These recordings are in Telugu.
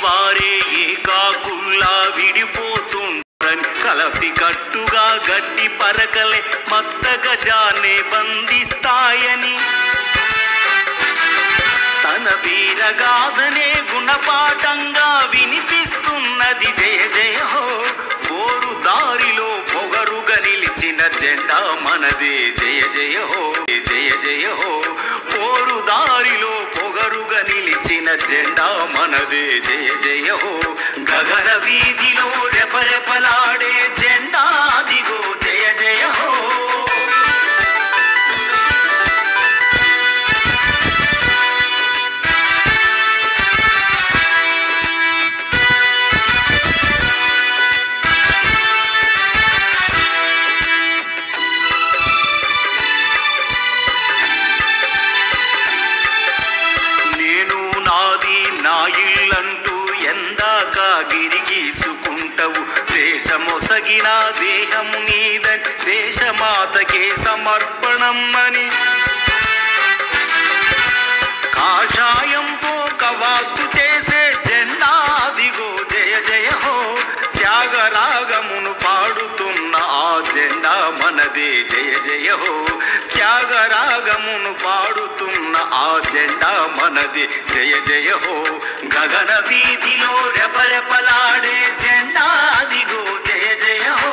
వారే ఏకాకుల్లా విడిపోతుంటారని కలసి కట్టుగా గడ్డి పరకలే మత్త గజాన్నే బంధిస్తాయని తన వీరగాథనే గుణపాఠంగా వినిపిస్తున్నది జయ జయ హో. పోరు దారిలో పొగరుగా నిలిచిన జెండా మనదే జయ జయ హో జయ జయ హో. పోరు దారిలో పొగరుగా నిలిచిన జెండా మనదే జయ జయ హో. గగన వీధిలో రెపరెపలాడే జెండా అదిగో జయ జయ హో. నా ఇల్లంటూ ఎందాక గిరిగీసుకుంటవు దేశమొసగిన దేహం నీదని దేశమాతకే సమర్పణం అని కాషాయంతో కవాతు చేసే జెండా అదిగో జయ జయ హో. త్యాగరాగమును పాడుతున్న ఆ జెండా మనదే జయ జయ హో. త్యాగరాగమును పాడుతున్న ఆ జెండా మనదే జయ జయ హో. గగన వీధిలో రెపరెపలాడే జెండా అదిగో జయ జయ హో.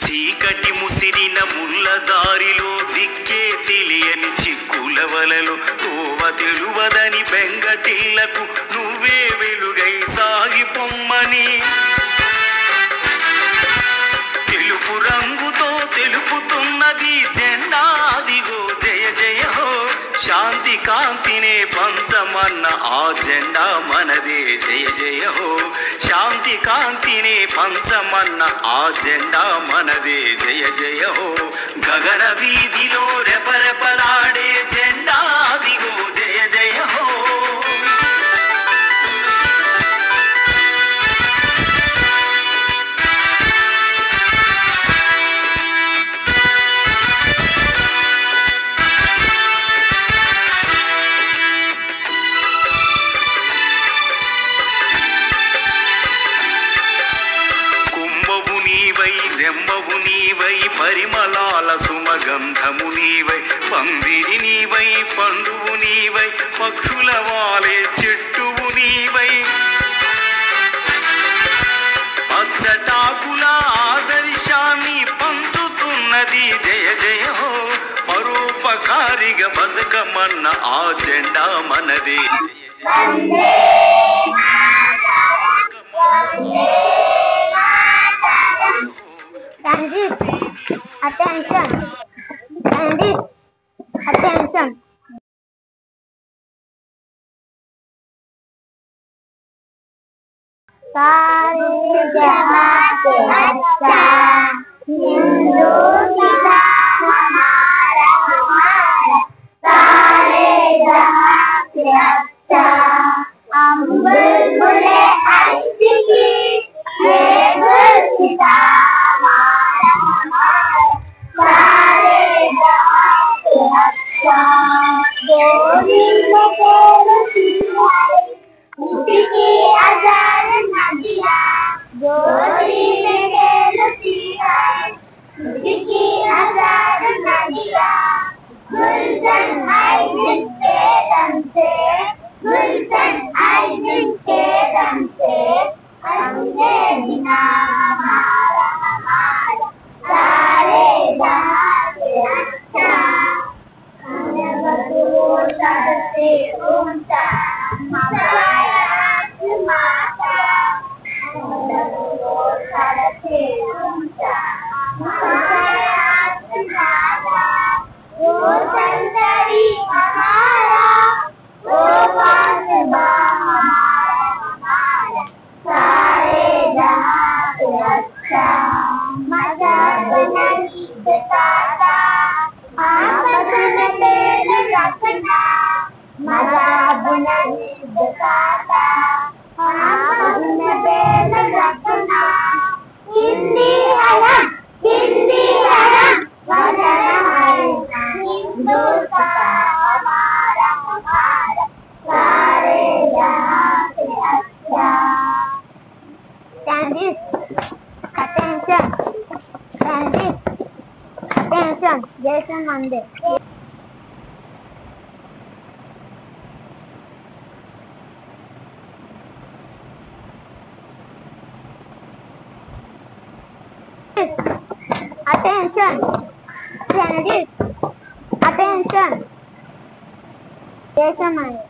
చీకటి ముసిరిన ముళ్ళ దారిలో దిక్కే తెలియని చిక్కుల వలలో తోవ తెలువదని బెంగటిళ్లకు నువ్వే వెలుగై సాగిపొమ్మని తెలుపు రంగుతో తెలుపుతున్నది జెండా అదిగో జయ జయ హో. శాంతి కాంతినే పంచమన్న ఆ జెండా మనదే జయ జయ హో. శాంతి కాంతినే పంచమన్న ఆ జెండా మనదే జయ జయ హో. గగన వీధిలో రెపరెపలాడే జెండా అదిగో జయ జయ హో. రెమ్మవు నీవై పరిమళాల సుమగంధము నీవై పందిరి నీవై పండువు నీవై పక్షుల వాలే చెట్టువు నీవై పచ్చటాకుల ఆదర్శాన్ని పంచుతున్నది జయ జయ హో. పరోపకారిగా బతుకమన్న ఆ జెండా మనదే Attention! Attention! सारे जहाँ से अच्छा हिंदू किसान हमारा हमारा सारे जहाँ से अच्छा हम बुलबुले हंसी की ये गुल किसान हमारा हमारा सारे जहाँ से अच्छा गोरी में खेलती है उसकी आजाद नदिया गोरी में खेलती है उसकी आजाद नदिया गुलशन आई जिसके दम से गुलशन आई जिसके दम से हमने बिना हमारा हमारा सारे जहाँ से अच्छा हमने बतूर करते Attention, Jason Monday. Attention, Kennedy. Attention, Jason Monday.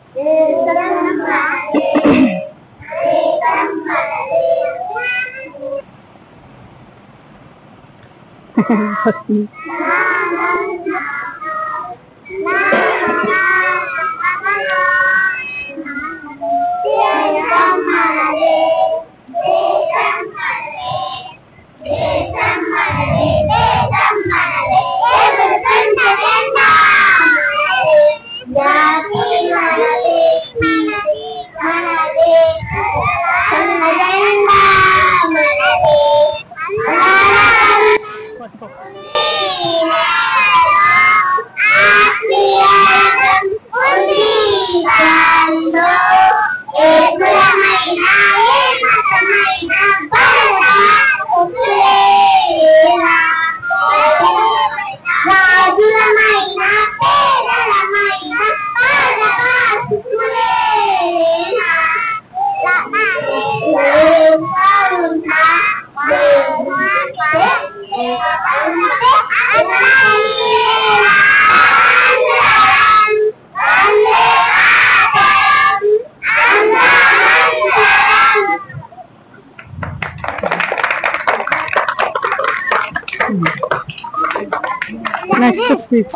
Next speech.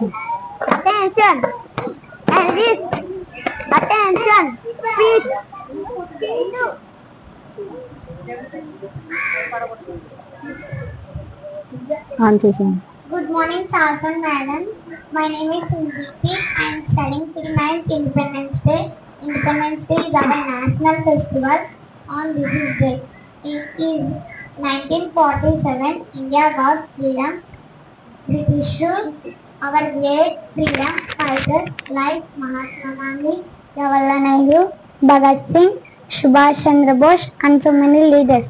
Attention, and this. Attention, speech. Good morning, Sarpan Madam. My name is Sunditi. I am studying 39th Independence Day. Independence Day is our national festival on this day. It is 1947. India got freedom. British rule. Our great freedom fighters like Mahatma Gandhi, Jawaharlal Nehru, Bhagat Singh, Subhash Chandra Bose, and so many leaders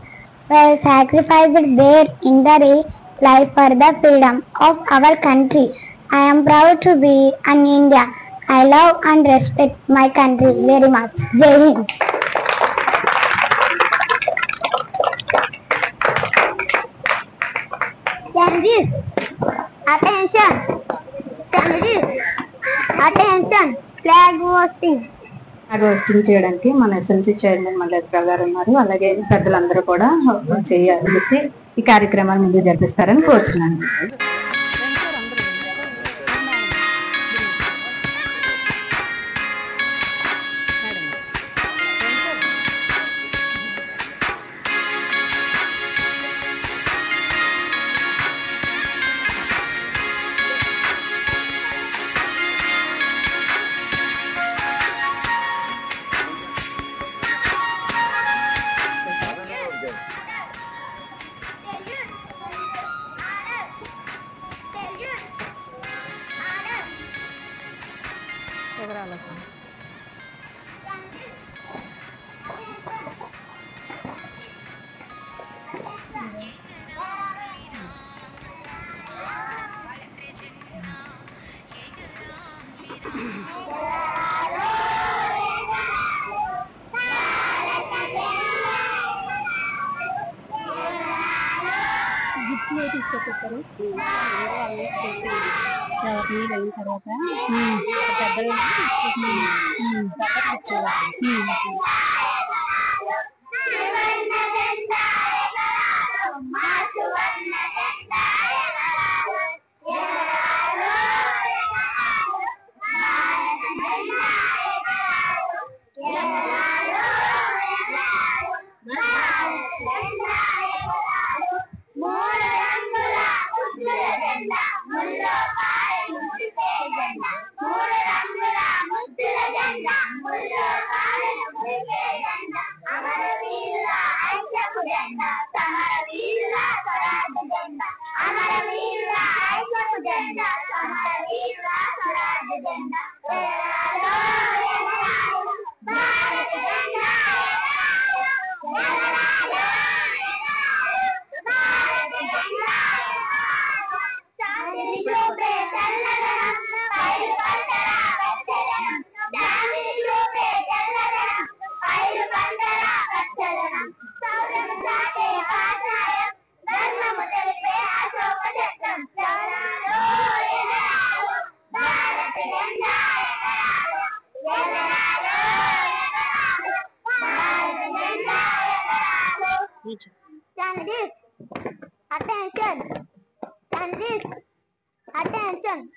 were sacrificed their entire life for the freedom of our country. I am proud to be an Indian. I love and respect my country very much. Jai Hind. Changes. Attention. Changes. Attention. Flag hosting. Flag hosting చేయడానికి మన ఎస్ఎంసీ చైర్మన్ మల్లేశ్వరరావు గారు ఉన్నారు. అలాగే పెద్దలందరూ కూడా చేయాల్సి ఈ కార్యక్రమాన్ని ముందు జరిపిస్తారని కోరుచున్నాను. Jai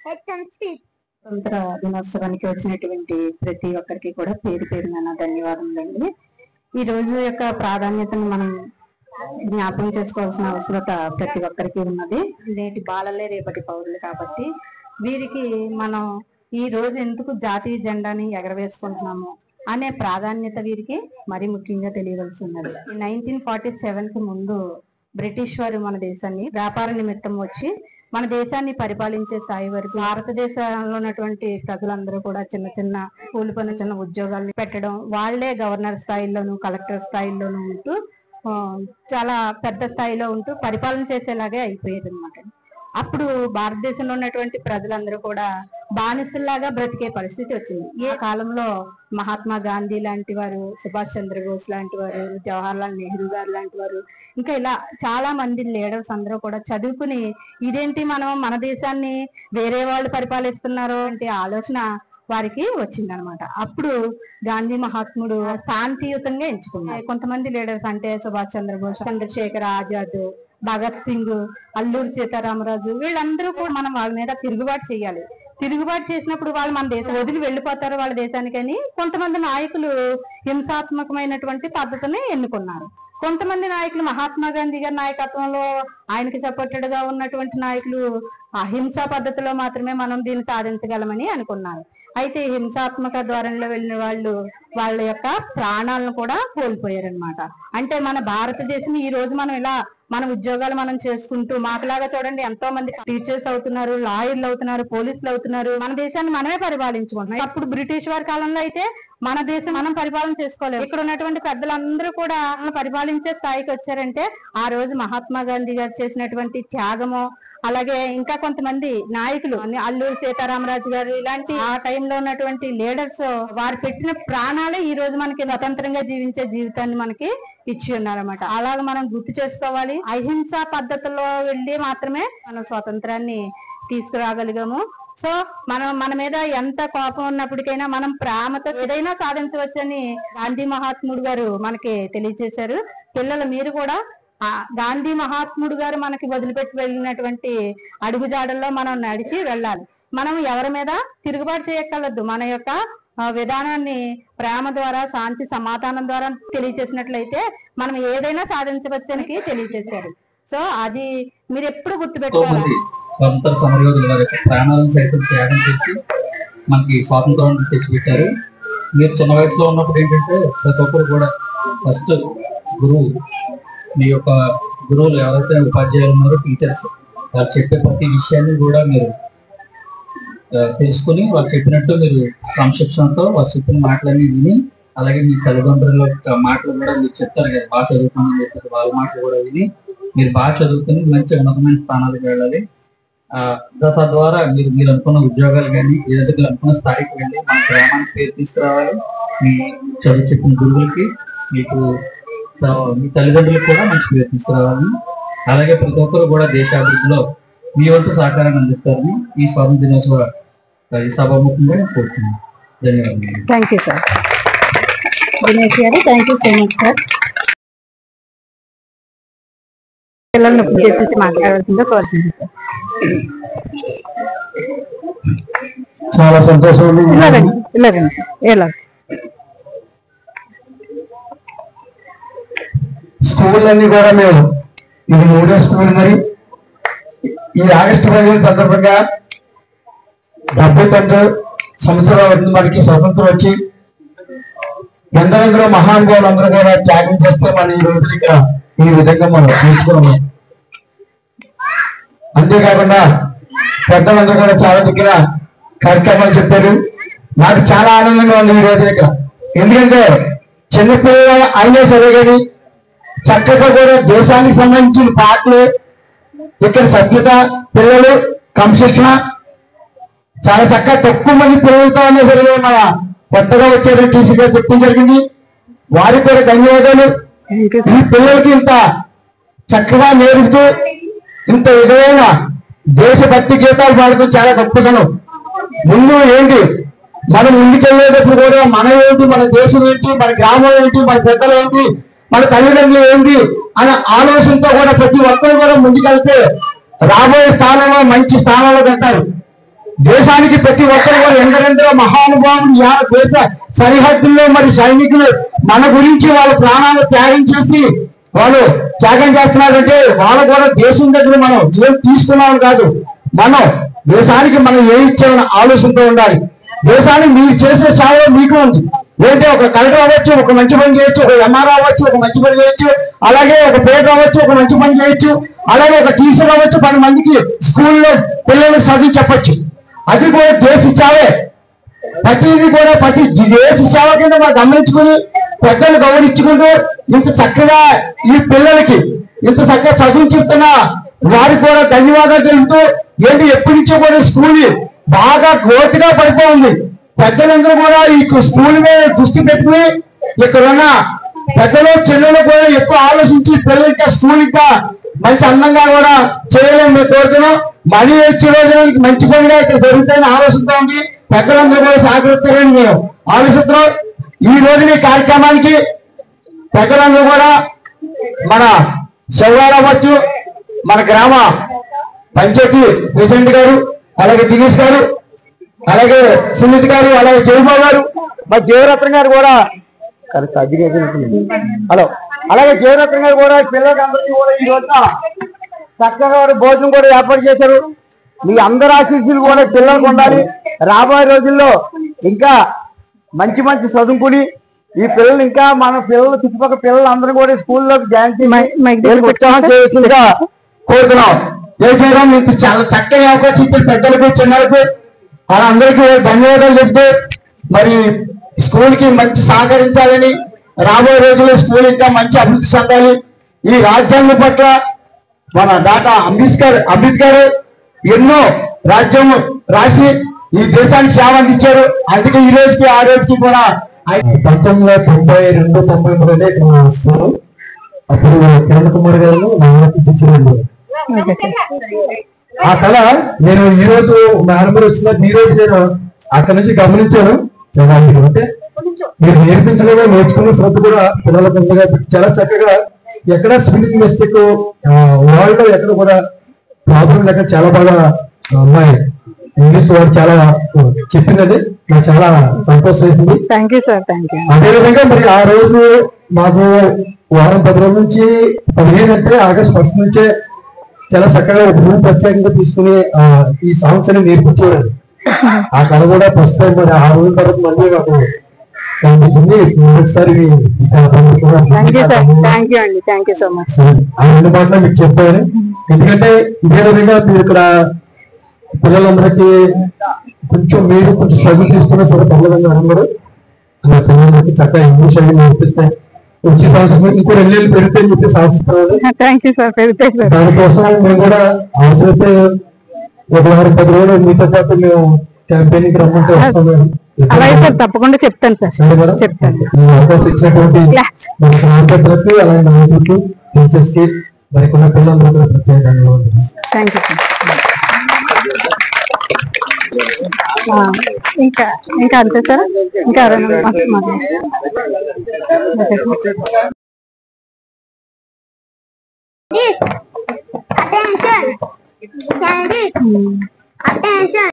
స్వతంత్ర దినోత్సవానికి వచ్చినటువంటి ప్రతి ఒక్కరికి కూడా పేరు పేరున ధన్యవాదములండి. ఈ రోజు యొక్క ప్రాధాన్యతను మనం జ్ఞాపకం చేసుకోవాల్సిన అవసరత ప్రతి ఒక్కరికి ఉన్నది. నేటి బాలలే రేపటి పౌరులు కాబట్టి వీరికి మనం ఈ రోజు ఎందుకు జాతీయ జెండాని ఎగరవేసుకుంటున్నాము అనే ప్రాధాన్యత వీరికి మరి ముఖ్యంగా తెలియవలసి ఉన్నది. 1947 కి ముందు బ్రిటిష్ వారు మన దేశాన్ని వ్యాపార నిమిత్తం వచ్చి మన దేశాన్ని పరిపాలించే స్థాయి వరకు భారతదేశంలో ఉన్నటువంటి ప్రజలందరూ కూడా చిన్న చిన్న కూలి పని చిన్న ఉద్యోగాలు పెట్టడం, వాళ్లే గవర్నర్ స్థాయిలోను కలెక్టర్ స్థాయిలోను ఉంటూ చాలా పెద్ద స్థాయిలో ఉంటూ పరిపాలన చేసేలాగే అయిపోయేది అనమాట. అప్పుడు భారతదేశంలో ఉన్నటువంటి ప్రజలందరూ కూడా బానిసల్లాగా బ్రతికే పరిస్థితి వచ్చింది. ఈ కాలంలో మహాత్మా గాంధీ లాంటి వారు, సుభాష్ చంద్రబోస్ లాంటి వారు, జవహర్ లాల్ నెహ్రూ గారు లాంటి వారు, ఇంకా ఇలా చాలా మంది లీడర్స్ అందరూ కూడా చదువుకుని ఇదేంటి మనం మన దేశాన్ని వేరే వాళ్ళు పరిపాలిస్తున్నారు అంటే ఆలోచన వారికి వచ్చిందనమాట. అప్పుడు గాంధీ మహాత్ముడు శాంతియుతంగా ఎంచుకున్నారు. కొంతమంది లీడర్స్ అంటే సుభాష్ చంద్రబోస్, చంద్రశేఖర్ ఆజాద్, భగత్ సింగ్, అల్లూరి సీతారామరాజు, వీళ్ళందరూ కూడా మనం వాళ్ళ మీద తిరుగుబాటు చేయాలి. తిరుగుబాటు చేసినప్పుడు వాళ్ళు మన దేశం వదిలి వెళ్ళిపోతారు వాళ్ళ దేశానికని కొంతమంది నాయకులు హింసాత్మకమైనటువంటి పద్ధతిని ఎన్నుకున్నారు. కొంతమంది నాయకులు మహాత్మా గాంధీ గారి నాయకత్వంలో ఆయనకి సపోర్టెడ్ గా ఉన్నటువంటి నాయకులు అహింసా పద్ధతిలో మాత్రమే మనం దీన్ని సాధించగలమని అనుకున్నారు. అయితే హింసాత్మక ధోరణిలో వెళ్ళిన వాళ్ళు వాళ్ళ యొక్క ప్రాణాలను కూడా కోల్పోయారనమాట. అంటే మన భారతదేశం ఈ రోజు మనం ఇలా మన ఉద్యోగాలు మనం చేసుకుంటూ మాకులాగా చూడండి ఎంతో మంది టీచర్స్ అవుతున్నారు, లాయర్లు అవుతున్నారు, పోలీసులు అవుతున్నారు. మన దేశాన్ని మనమే పరిపాలించుకుంటున్నాం. అప్పుడు బ్రిటిష్ వారి కాలంలో అయితే మన దేశం మనం పరిపాలన చేసుకోలేము. ఇక్కడ ఉన్నటువంటి పెద్దలందరూ కూడా పరిపాలించే స్థాయికి వచ్చారంటే ఆ రోజు మహాత్మా గాంధీ గారు చేసినటువంటి త్యాగము, అలాగే ఇంకా కొంతమంది నాయకులు అల్లూరి సీతారామరాజు గారు ఇలాంటి ఆ టైంలో ఉన్నటువంటి లీడర్స్ వారు పెట్టిన ప్రాణాలే ఈ రోజు మనకి స్వతంత్రంగా జీవించే జీవితాన్ని మనకి ఇచ్చి ఉన్నారన్నమాట. అలాగే మనం గుర్తు చేసుకోవాలి. అహింసా పద్ధతిలో వెళ్ళి మాత్రమే మనం స్వాతంత్రాన్ని తీసుకురాగలిగాము. సో మన మీద ఎంత కోపం ఉన్నప్పటికైనా మనం ప్రేమతో ఏదైనా సాధించవచ్చని గాంధీ మహాత్ముడు గారు మనకి తెలియజేశారు. పిల్లలు మీరు కూడా గాంధీ మహాత్ముడు గారు మనకి వదిలిపెట్టి వెళ్ళినటువంటి అడుగుజాడల్లో మనం నడిచి వెళ్ళాలి. మనం ఎవరి మీద తిరుగుబాటు చేయక్కర్లేదు. మన యొక్క విధానాన్ని ప్రేమ ద్వారా, శాంతి సమాధానం ద్వారా తెలియజేసినట్లయితే మనం ఏదైనా సాధించవచ్చని తెలియజేశారు. సో అది మీరు ఎప్పుడు గుర్తుపెట్టుకోవాలి. స్వాతంత్ర సమరయోధుల వారి యొక్క ప్రాణాలను సైతం త్యాగం చేసి మనకి స్వాతంత్రం తెచ్చిపెట్టారు. మీరు చిన్న వయసులో ఉన్నప్పుడు ఏంటంటే ప్రతి ఒక్కరు కూడా ఫస్ట్ గురువు, మీ యొక్క గురువులు ఎవరైతే ఉపాధ్యాయులు ఉన్నారో టీచర్స్, వాళ్ళు చెప్పే ప్రతి విషయాన్ని కూడా మీరు తెలుసుకుని వాళ్ళు చెప్పినట్టు మీరు సంశిక్షణతో వాళ్ళు చెప్పిన మాటలన్నీ విని, అలాగే మీ తల్లిదండ్రుల మాటలు కూడా మీరు చెప్తారు కదా బాగా చదువుతామని చెప్పేసి వాళ్ళ మాటలు కూడా విని మీరు బాగా చదువుకుని మంచి ఉన్నతమైన స్థానాలకు వెళ్ళాలి. తద్వారా మీరు అనుకున్న ఉద్యోగాలు కానీ ఏదైతే మీరు అనుకున్న స్థాయికి వెళ్ళి మన గ్రామానికి పేరు తీసుకురావాలి. మీ చదువు చెప్పిన గురువులకి, మీకు మీ తల్లిదండ్రులకు కూడా మంచి పేరు తీసుకురావాలని, అలాగే ప్రతి ఒక్కరు కూడా దేశాభివృద్ధిలో మీ వంతు సహకారాన్ని అందిస్తారని ఈ స్వాతంత్ర దినోత్సవ సభాముఖంగా కోరుతున్నాను. ధన్యవాదాలు. Thank you sir. దినేష్ గారు thank you so much sir. పిల్లలను ఉద్దేశించి మాట్లాడాల్సిందో కోరుతుంది సార్. చాలా సంతోషం. స్కూల్ అన్ని కూడా మేము ఇది 3వ స్కూల్. మరి ఈ ఆగస్టు 15 సందర్భంగా 79 సంవత్సరాల వరకు మనకి స్వతంత్రం వచ్చి ఎందరెందరో మహానుభావులు అందరూ కూడా త్యాగం చేస్తే మనం ఈ రోజు ఇక్కడ ఈ విధంగా మనం నేర్చుకున్నాము. అంతేకాకుండా పెద్దలందరూ కూడా చాలా దగ్గర కార్యక్రమాలు చెప్పారు. నాకు చాలా ఆనందంగా ఉంది ఈ రోజు ఇక్కడ. ఎందుకంటే చిన్నపిల్లలు అయినా సరే కానీ చక్కగా కూడా దేశానికి సంబంధించిన పాటలు, ఇక్కడ సభ్యత, పిల్లలు క్రమశిక్షణ చాలా చక్కగా తక్కువ మంది పిల్లలతో అయినా సరే మన కొత్తగా వచ్చారని టీసీ గారు చెప్పడం జరిగింది. వారికి కూడా ధన్యవాదాలు. ఈ పిల్లలకి ఇంత చక్కగా నేర్పుతూ ఇంత విధమైన దేశభక్తి గీతాలు పాడుతూ చాలా గొప్పతనం. ముందు ఏంటి మనం ముందుకెళ్ళేటప్పుడు కూడా మన ఏంటి, మన దేశం ఏంటి, మన గ్రామం ఏంటి, మన పెద్దలు ఏంటి, మన తల్లిదండ్రులు ఏంటి అనే ఆలోచనతో కూడా ప్రతి ఒక్కరు కూడా ముందుకెళ్తే రాబోయే స్థానంలో మంచి స్థానంలో పెట్టారు. దేశానికి ప్రతి ఒక్కరు కూడా ఎందరెందరో మహానుభావులు దేశ సరిహద్దుల్లో మరి సైనికులు మన గురించి వాళ్ళ ప్రాణాలు త్యాగం చేసి వాళ్ళు త్యాగం చేస్తున్నారంటే వాళ్ళు కూడా దేశం దగ్గర మనం ఏం తీసుకున్నాం కాదు, మనం దేశానికి మనం ఏమి ఇచ్చామని ఆలోచనతో ఉండాలి. దేశానికి మీరు చేసే సేవ మీకు ఉంది. ఏంటంటే ఒక కలెక్టర్ అవ్వచ్చు, ఒక మంచి పని చేయొచ్చు, ఒక ఎంఆర్ఓ అవ్వచ్చు, ఒక మంచి పని చేయొచ్చు, అలాగే ఒక పేరు అవ్వచ్చు, ఒక మంచి పని చేయొచ్చు, అలాగే ఒక టీచర్ అవ్వచ్చు, 10 మందికి స్కూల్లో పిల్లలకు చదివి చెప్పచ్చు. అది కూడా దేశ సేవే. ప్రతిదీ కూడా దేశ సేవ కింద మనం గమనించుకుని పెద్దలు గౌరవించుకుంటూ ఇంత చక్కగా ఈ పిల్లలకి ఇంత చక్కగా చదువు చెప్తున్నా వారికి కూడా ధన్యవాదాలు తెలుపుతూ ఏంటి ఎప్పటి నుంచో కూడా స్కూల్ బాగా గ్రోత్గా పడిపోయింది. పెద్దలందరూ కూడా ఈ స్కూల్ మీద దృష్టి పెట్టుకుని ఇక్కడ ఉన్న పెద్దలు చిన్నలు కూడా ఎక్కువ ఆలోచించి పిల్లలకి స్కూల్ ఇంకా మంచి అందంగా కూడా చేయాలని మేము కోరుతున్నాం. మనీ వచ్చే రోజులకి మంచి పనిగా ఇక్కడ జరుగుతాయని ఆలోచిస్తూ ఉంది. పెద్దలందరూ కూడా సహకరిస్తారని మేము ఆలోచిస్తున్నాం. ఈ రోజున ఈ కార్యక్రమానికి పెద్దలందరూ కూడా మన శివగారు అవ్వచ్చు, మన గ్రామ పంచాయతీ ప్రెసిడెంట్ గారు, అలాగే దినేష్ గారు, అలాగే సునీత్ గారు, అలాగే జయబాబు గారు, మరి జయరత్నం గారు కూడా హలో అలాగే జయరత్నం గారు కూడా పిల్లలందరికీ కూడా ఈ రోజున చక్కగా భోజనం కూడా ఏర్పాటు చేశారు. మీ అందరి ఆశీస్సులు కూడా పిల్లలకు ఉండాలి. రాబోయే రోజుల్లో ఇంకా మంచి మంచి చదువుకుని ఈ పిల్లలు ఇంకా మన పిల్లలు చుట్టుపక్కల పిల్లలందరూ కూడా స్కూల్లోకి జాయిన్ చేసి ఉత్సాహం చేయాల్సిందిగా కోరుతున్నాం. జయజయరాం మీకు చాలా చక్కని అవకాశం ఇచ్చారు పెద్దలకు చిన్నలకు వాళ్ళందరికీ ధన్యవాదాలు చెప్తూ మరి స్కూల్ కి మంచి సహకరించాలని, రాబోయే రోజుల్లో స్కూల్ ఇంకా మంచి అభివృద్ధి చెందాలి. ఈ రాజ్యాంగం పట్ల మన డాక్టర్ అంబేద్కర్ ఎన్నో రాజ్యం రాసి ఈ దేశానికి సేవ అందించారు. అందుకే ఈ రోజుకి ఆ రోజుకి కూడా 1992-93 స్కూల్ అప్పుడు కిరణ్ కుమార్ గారు టీచర్. ఆ కళ నేను ఈ రోజు మేనమర్ వచ్చిన ఈ రోజు నేను అక్కడి నుంచి గమనించాను. అంటే మీరు నేర్పించడమే నేర్చుకున్న శ్రద్ధ కూడా పిల్లలకు ఉండగా చాలా చక్కగా ఎక్కడ స్పెల్లింగ్ మిస్టేక్ వరల్డ్ లో ఎక్కడ కూడా ప్రాబ్లం లేక చాలా బాగా అమ్మాయి ఇంగ్లీష్ వారు చాలా చెప్పిందండి. నాకు చాలా సంతోషం వేసింది. Thank you sir, thank you. అదేవిధంగా మరి ఆ రోజు మాకు వారం 10 రోజుల నుంచి 15 అంటే ఆగస్టు 1 నుంచే చాలా చక్కగా ఒక రూమ్ ప్రత్యేకంగా తీసుకుని ఈ సాంగ్స్ అని నేర్పించేవారు. ఆ కళ కూడా ఫస్ట్ టైం మరి ఆ రోజు తర్వాత మళ్ళీ మాకు కనిపించింది. ఒకసారి ఆ 2 మాటలు మీకు చెప్పాను. ఎందుకంటే ఇదే విధంగా మీరు ఇక్కడ పిల్లలందరికీ మీరు కొంచెం శ్రద్ధ తీసుకున్న సరే పిల్లలందరూ అందరూ పిల్లలందరికీ చక్కగా ఇంగ్లీష్ అవి నేర్పిస్తాయి. వచ్చే సంవత్సరం ఇంకో 2 నెలలు పెరుగుతాయని చెప్పి సంవత్సరం దానికోసం మేము కూడా అవసరమైతే ఒక వారం 10 రోజులు మీతో పాటు మేము క్యాంపెయినింగ్ రమ్మంటే వస్తాం. తప్పకుండా చెప్తాను సార్, చెప్తాను. ఈ అవకాశం ఇచ్చినటువంటి మన గ్రామపెద్దలకి అలాగే నాయకులకి టీచర్స్ కి మరికొన్న పిల్లలందరూ కూడా ప్రత్యేక ధన్యవాదాలు. Thank you. ఇంకా అంతే సార్, ఇంకా Attention.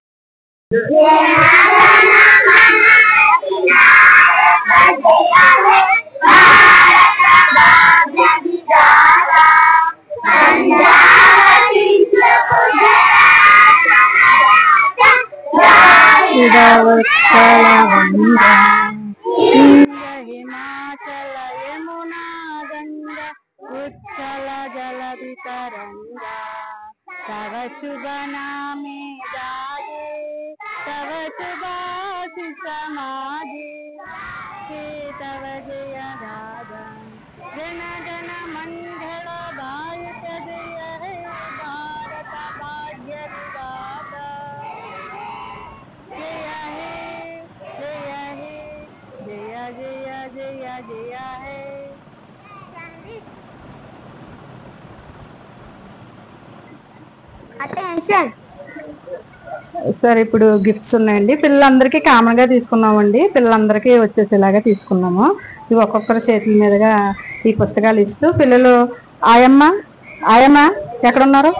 హిమాచల యమునా గంగా ఉచ్చల జల వితరంగా तव शुभ नामे जागे तव शुभाशिष समागे हे तव जय दादम जन जन मंगल दायक जय हे भारत भाग्य विधाता जय हे जय हे जय जय जय जय हे. Attention. సార్ ఇప్పుడు గిఫ్ట్స్ ఉన్నాయండి. పిల్లలందరికీ కామన్ గా తీసుకున్నామండి. పిల్లలందరికీ వచ్చేసేలాగా తీసుకున్నాము. ఇవి ఒక్కొక్కరి చేతుల మీదుగా ఈ పుస్తకాలు ఇస్తూ పిల్లలు ఆయమ్మ ఎక్కడ ఉన్నారు?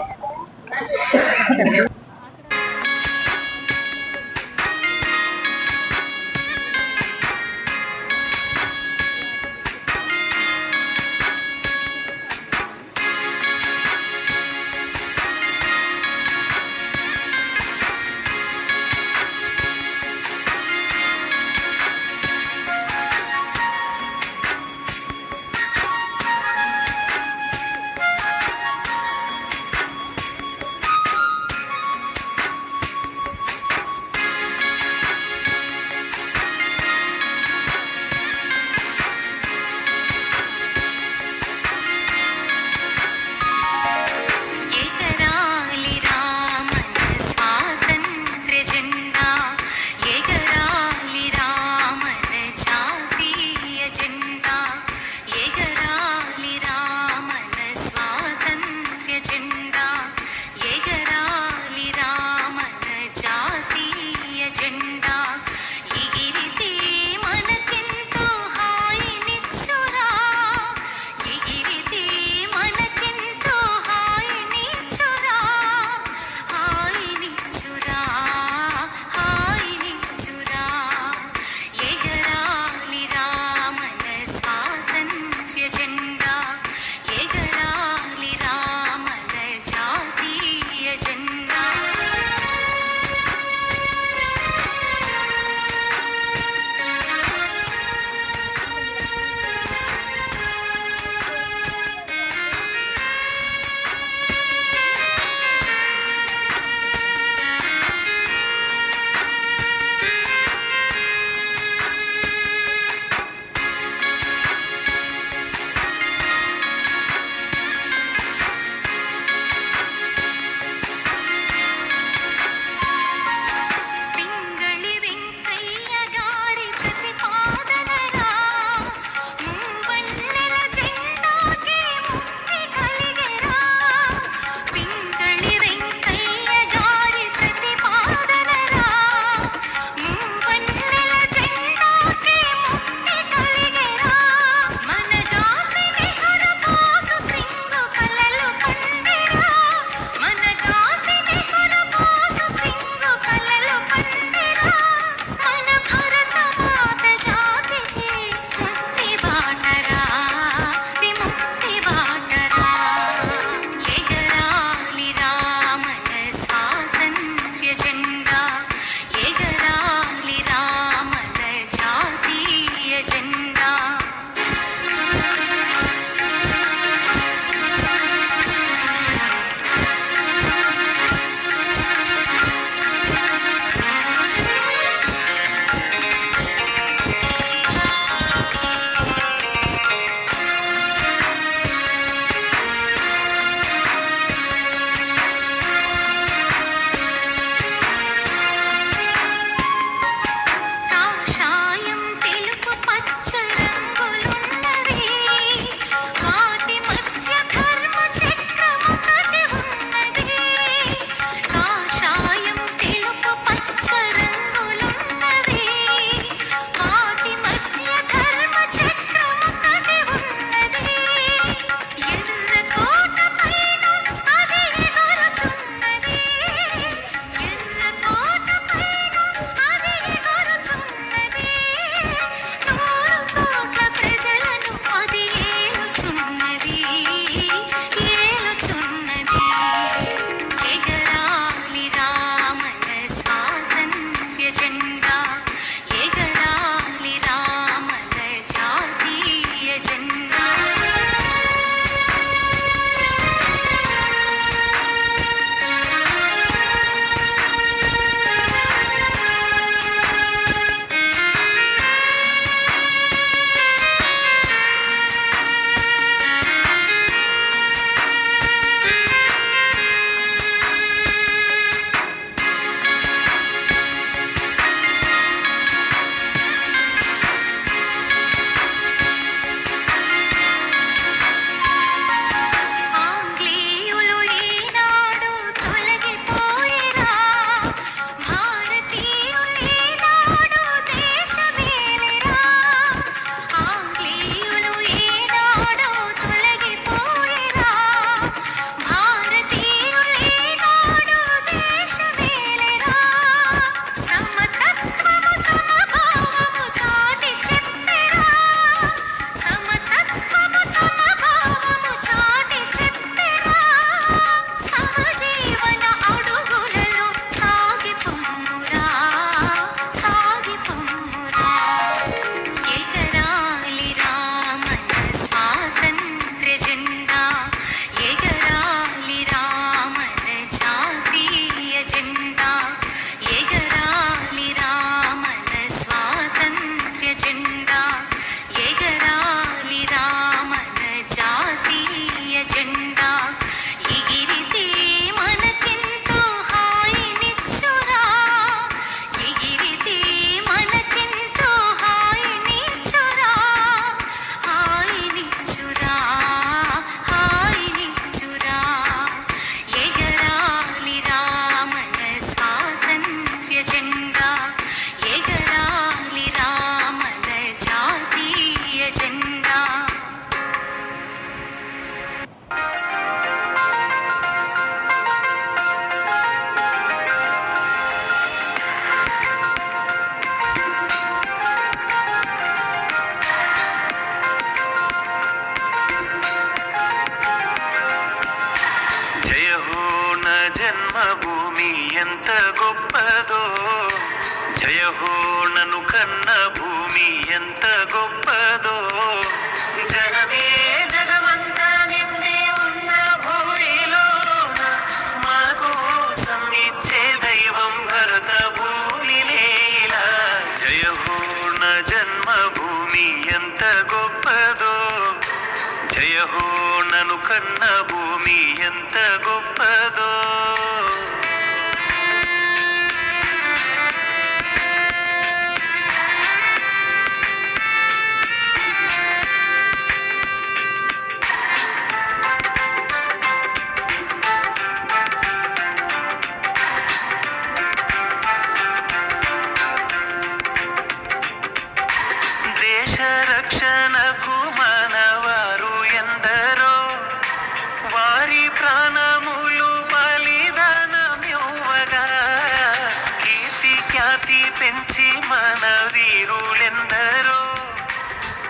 మన వీరులెందరో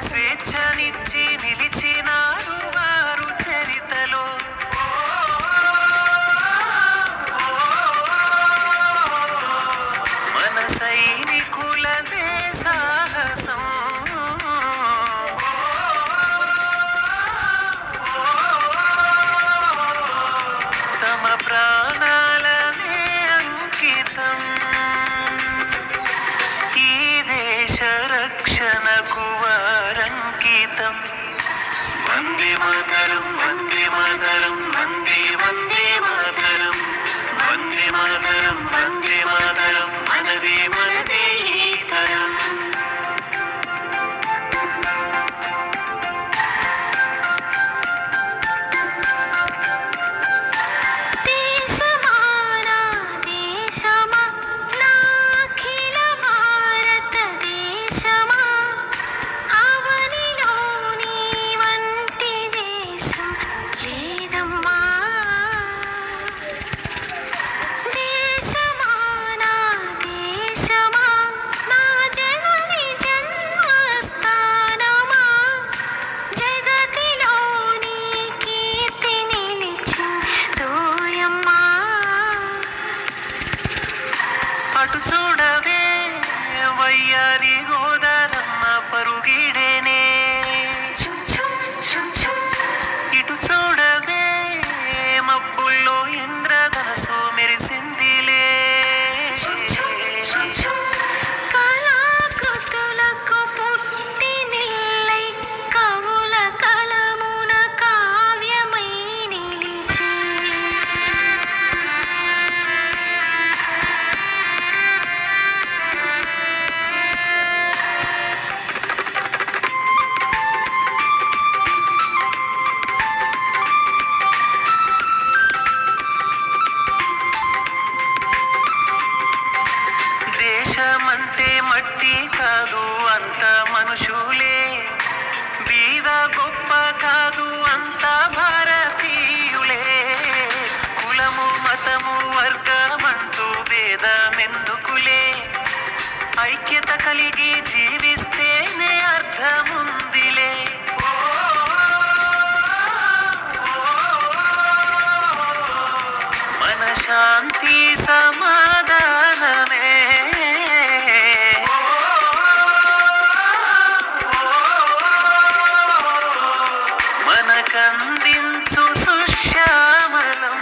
స్వేచ్ఛనిచ్చి నిలిచినారు వారు చరితలో. మన సైనికులదే సాహసం తమ ప్రాణాలనే అంకితం ఈ దేశ రక్షణకు వారంకితం. వందే మాతరం వందే మాతరం వందే వందే మాతరం వందే మాతరం వందే మాతరం మనదే మనదే ఈ తరం. అటు చూడవే వయ్యారి గోదారమ్మ పరుగిడేనే, ఇటు చూడవే మబ్బుల్లో ఇంద్రధనసు మెరిసిందిలే. కళాకృతులకు పుట్టి నిల్లై కవుల కలమున కావ్యమై నిలిచి దేశమంటే మట్టి కాదు అంత మనుషులే, బీద గొప్ప కాదు అంత భారతీయులే. కులము మతము వర్గమంటూ భేదమెందుకులే, ఐక్యత కలిగి జీవిస్తేనే అర్థముందిలే. మన శాంతి సమాధానమే మనకందించు సుశ్యామలం,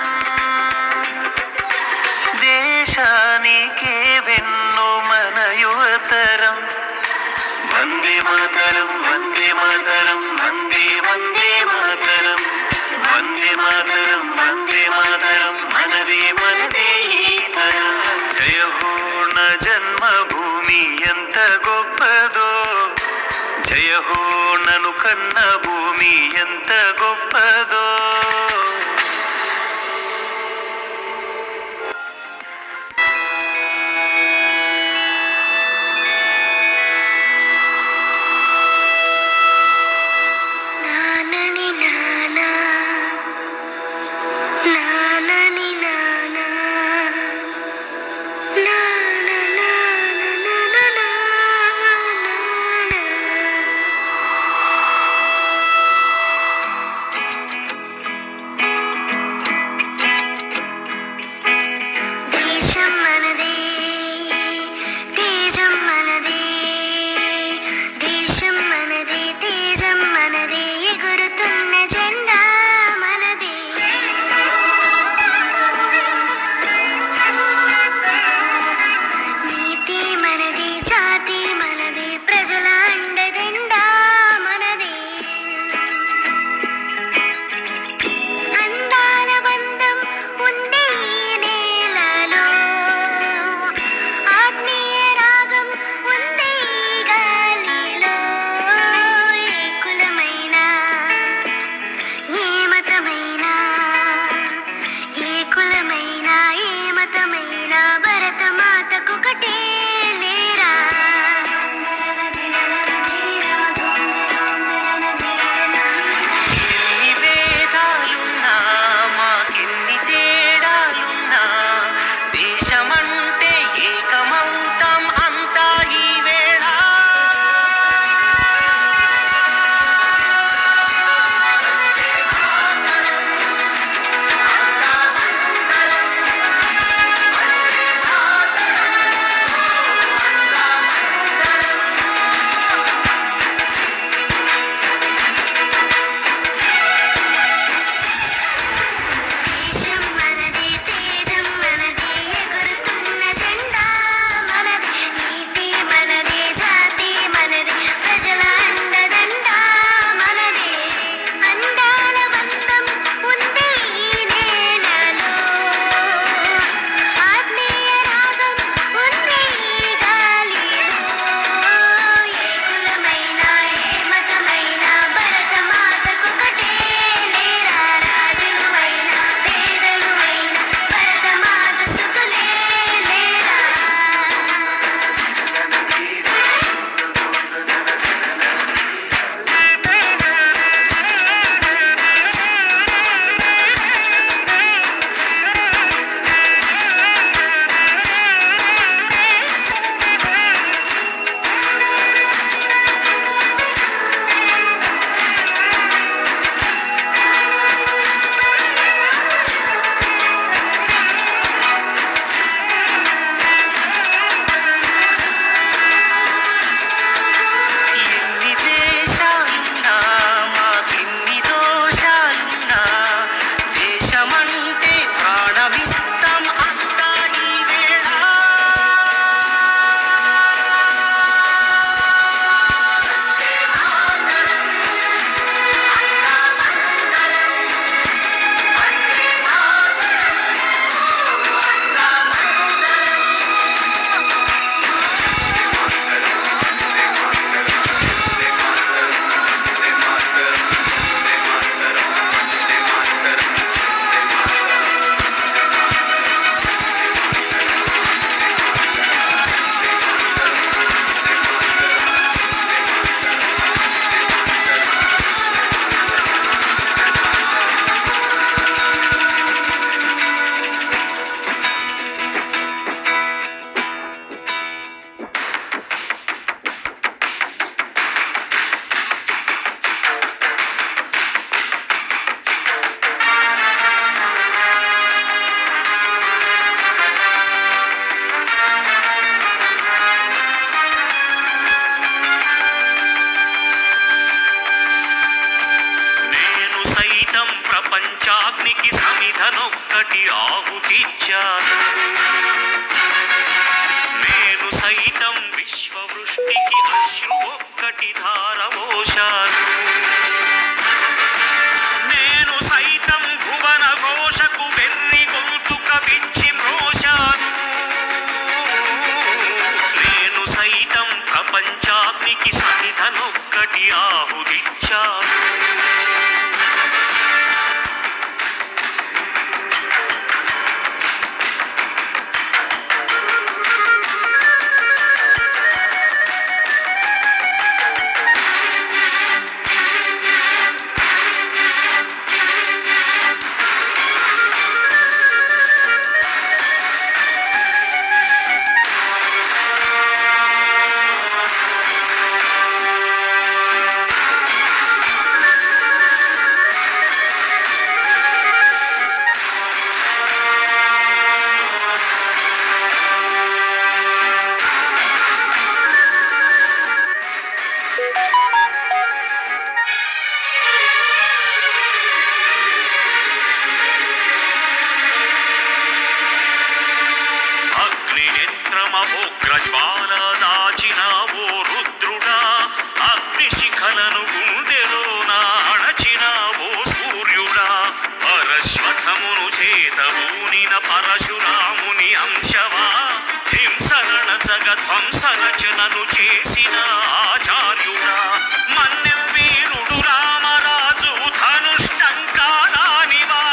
దేశానికే వెన్ను మన యువతరం. వందే మాతరం వందే మాతరం వందే వందే మాతరం వందే మాతరం వందే మాతరం మనదే మనదే ఈ తరం. జయ హో నా జన్మభూమి ఎంత గొప్పదో, జయ హో నను కన్న భూమి ఎంత గొప్పదో. ఆహుతిచ్చారు. అగ్నినేత్రమహోగ్రజ్వాల దాచినావో రుద్రుడా, అగ్నిశిఖలను గుండెలోన అణచినావో సూర్యుడా, పరశ్వథమును చేతబూనిన పరశురాముని అంశవా, హింసరణ జగధ్వంసరచనను చేసిన ఆచార్యుడా, మన్నెం వీరుడు రామరాజు ధనుష్టంకారానివా,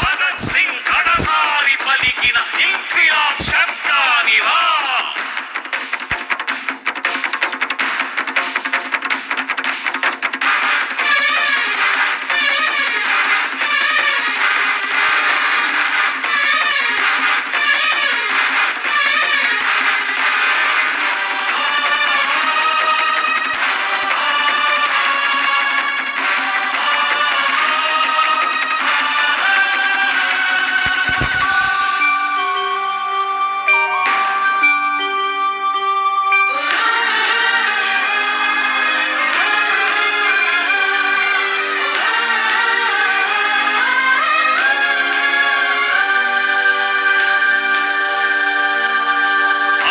భగత్ సింగ్ కడసారి పలికిన ఇంక్విలాబ్ శబ్దానివా.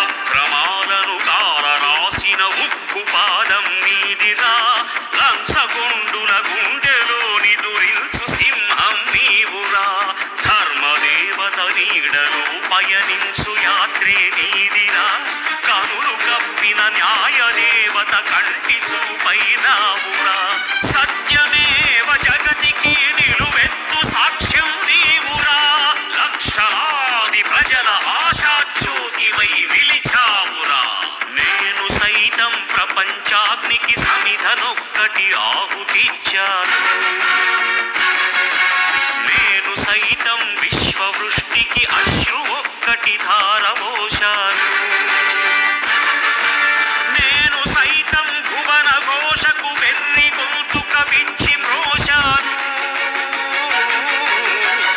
అక్రమాలను కారరాసిన ఉక్కు పాదం నీదిరా, లంచగొండుల గుండెలోని దురించు సింహం నీవురా, ధర్మదేవత నీడలో పయనించు యాత్రే నీదిరా, కనులు కప్పిన న్యాయదేవత కంటి చూపైనావురా, సత్యమేవ జగతికి నిలువెత్తు సాక్ష్యం నీవురా, లక్షలాది ప్రజల ఆశాజ్యోతివై నిలిచావురా. నేను సైతం ప్రపంచాగ్నికి సమిధనొక్కటి ఆహుతిచ్చాను, నేను సైతం విశ్వవృష్టికి అశ్రు ఒక్కటి ధారవోశాను, నేను సైతం భువన ఘోషకు వెర్రి గొంతుక విచ్చి మ్రోశాను,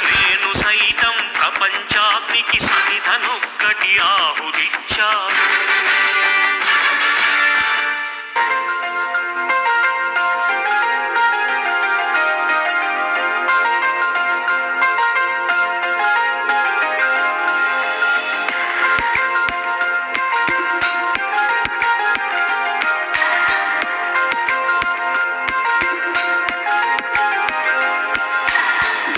నేను సైతం ప్రపంచాగ్నికి సమిధనొక్కటి ఆహుతిచ్చాను.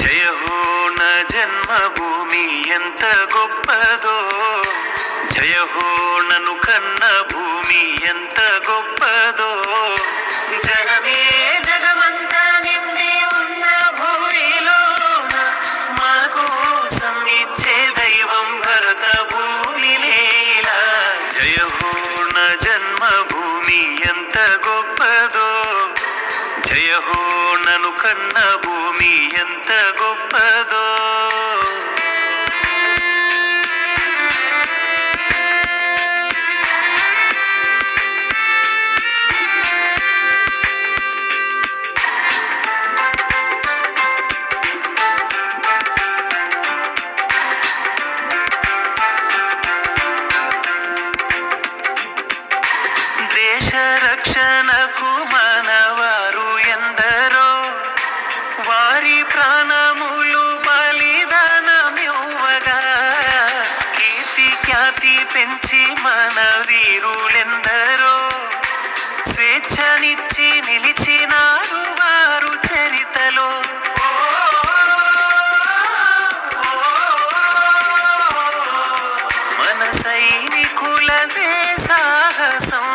జయ హో న జన్మభూమి ఎంత గొప్పదో, జయ హో నను కన్న భూమి ఎంత గొప్పదో, జగమే జగమంతా నిండి ఉన్న భూమిలోన మా కోసం ఇచ్చే దైవం భరత భూమి లీలా. జయ హో న జన్మభూమి ఎంత గొప్పదో, జయ హో నను కన్న భూమి ఎంత గొప్పదో. దేశ రక్షణకు మనవారు ఎందరో, వారి ప్రాణములు బలిదానమివ్వగా, కీర్తి ఖ్యాతి పెంచి మన వీరులెందరో, స్వేచ్ఛనిచ్చి నిలిచినారు వారు చరితలో. మన సైనికులదే సాహసం,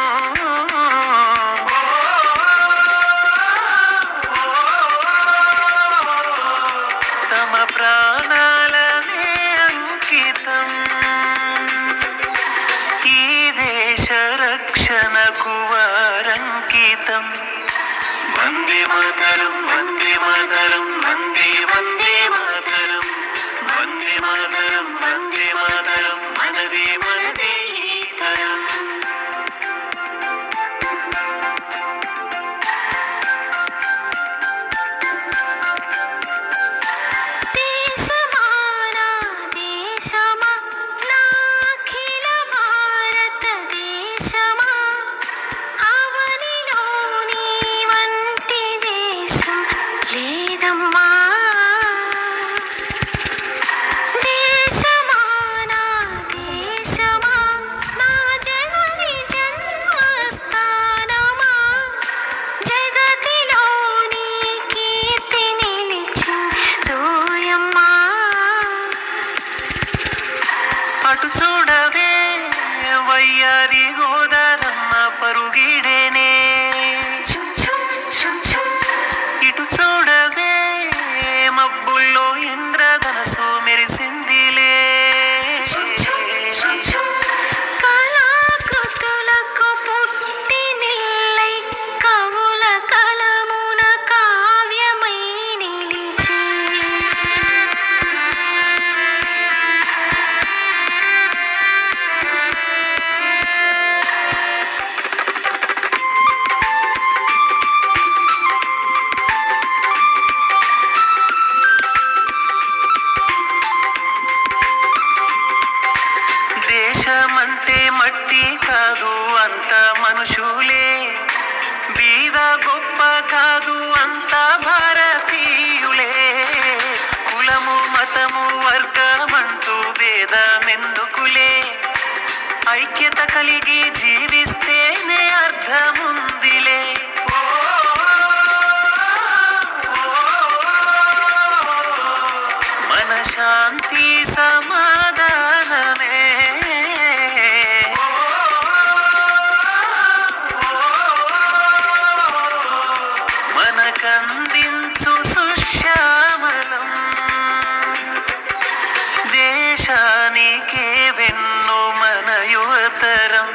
మాతరం వందే మాతరం వందే వందే మాతరం వందే మాతరం వందే మాతరం మనదే మనదే ఈ తరం. అటు చూడవే వయ్యారి గోదారమ్మ పరుగిడేనే, ఇటు చూడవే మబ్బుల్లో ఇంద్రధనసు మెరిసిందిలే. కళాకృతులకు పుట్టి నిల్లై కవుల కలమున కావ్యమై నిలిచి దేశమంటే మట్టి కాదు అంత మనుషులే, బీద గొప్ప కాదు అంత భారతీయులే. కులము మతము వర్గమంటూ భేదమెందుకులే, ఐక్యత కలిగి జీవిస్తేనే అర్థముందిలే. మన శాంతి సమాధానమే మనకందించు సుశ్యామలం, దేశానికే వెన్ను మన యువతరం.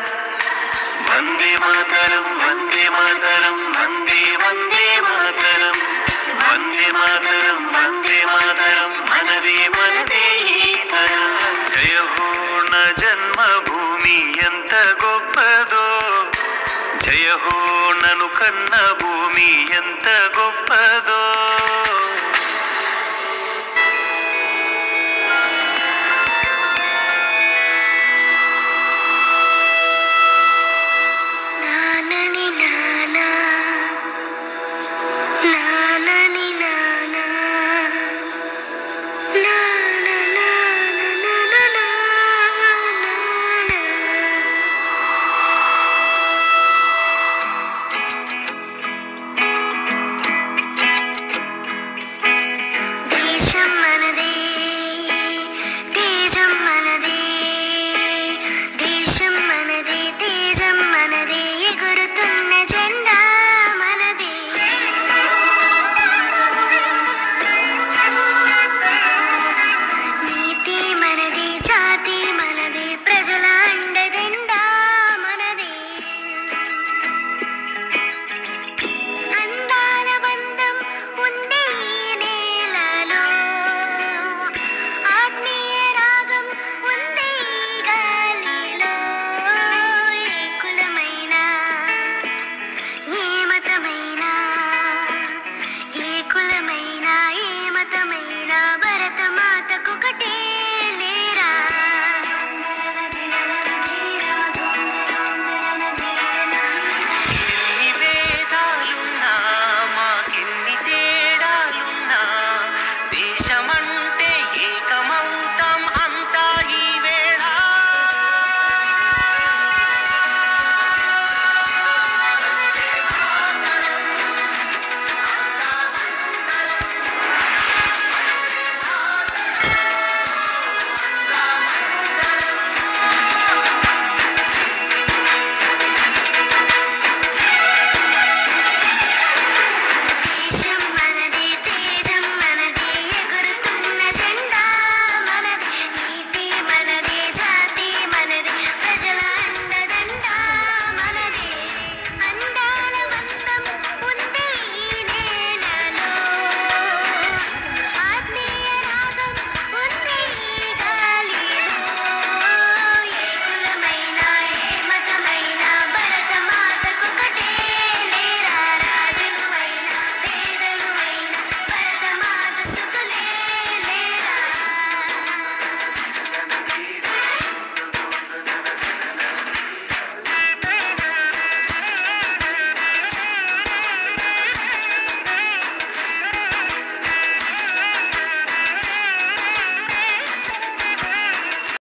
వందే మాతరం వందే మాతరం వందే వందే మాతరం వందే మాతరం వందే మాతరం మనదే మనదే ఈ తరం. జయ హో నా జన్మభూమి ఎంత గొప్పదో, జయ హో నను కన్న భూమి ఎంత గొప్ప